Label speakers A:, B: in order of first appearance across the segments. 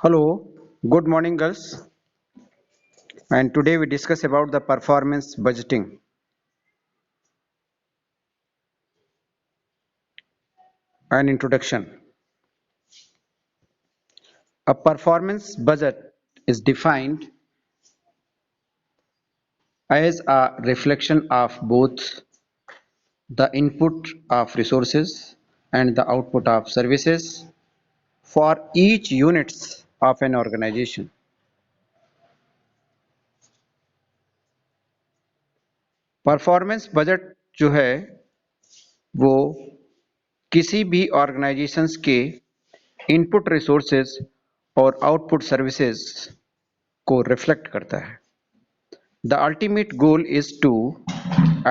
A: Hello, good morning girls, and today we discuss about the performance budgeting. An introduction. A performance budget is defined as a reflection of both the input of resources and the output of services for each units of an organization. Performance budget जो है वो किसी भी organisations के input resources और output services को reflect करता है. The ultimate goal is to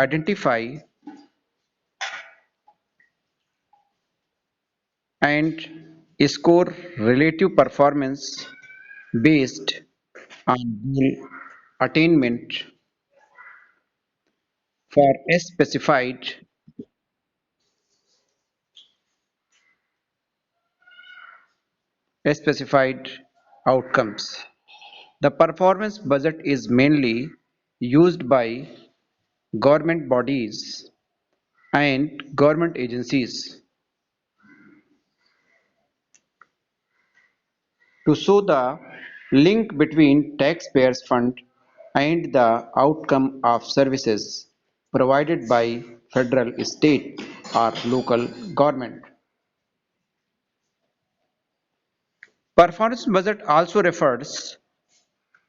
A: identify and score relative performance based on goal attainment for specified outcomes. The performance budget is mainly used by government bodies and government agencies to show the link between taxpayers' fund and the outcome of services provided by federal, state, or local government. Performance budget also refers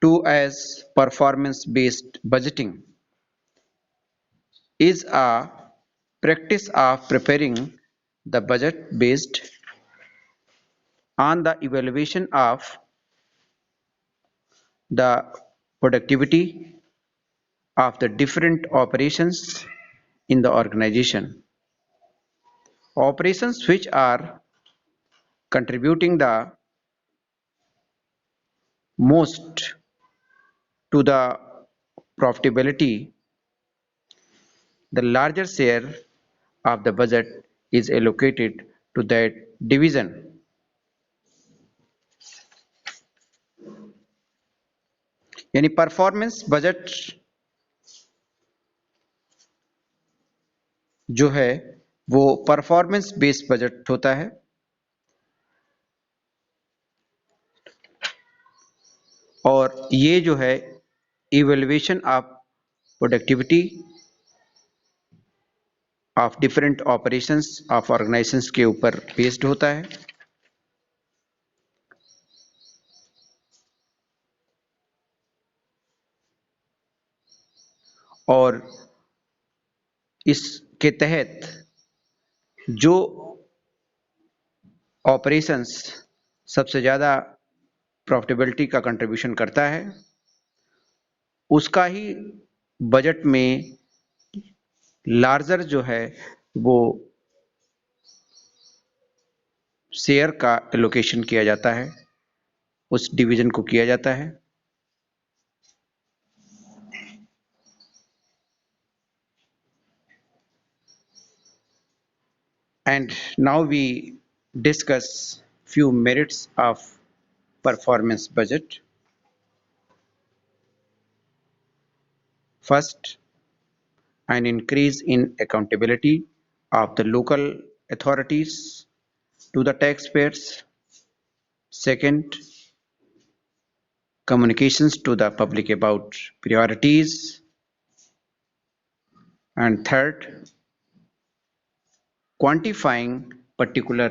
A: to as performance-based budgeting is a practice of preparing the budget based on the evaluation of the productivity of the different operations in the organization. Operations which are contributing the most to the profitability, the larger share of the budget is allocated to that division. यानी performance budget जो है वो performance based budget होता है और ये जो है evaluation of productivity of different operations of organisations के ऊपर बेस्ड होता है. और इसके तहत जो ऑपरेशंस सबसे ज़्यादा प्रॉफिटेबिलिटी का कंट्रीब्यूशन करता है उसका ही बजट में लार्जर जो है वो शेयर का एलोकेशन किया जाता है, उस डिवीजन को किया जाता है. And now we discuss few merits of performance budget. First, an increase in accountability of the local authorities to the taxpayers. Second, communications to the public about priorities. And third, quantifying particular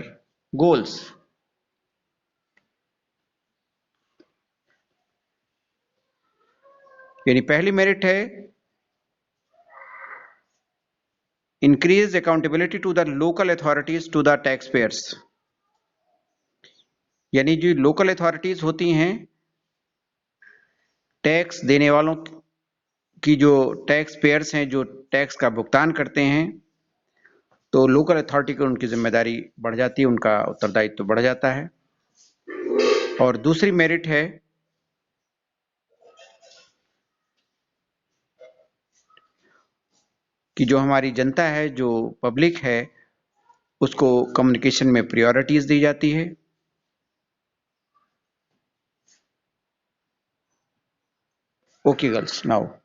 A: goals. यानी पहली merit है increase accountability to the local authorities to the taxpayers. यानी जो local authorities होती हैं tax देने वालों की, जो टैक्स पेयर्स हैं, जो टैक्स का भुगतान करते हैं, तो लोकल अथॉरिटी को उनकी जिम्मेदारी बढ़ जाती है, उनका उत्तरदायित्व तो बढ़ जाता है. और दूसरी मेरिट है कि जो हमारी जनता है, जो पब्लिक है, उसको कम्युनिकेशन में प्रायोरिटीज दी जाती है. Okay, girls. Now.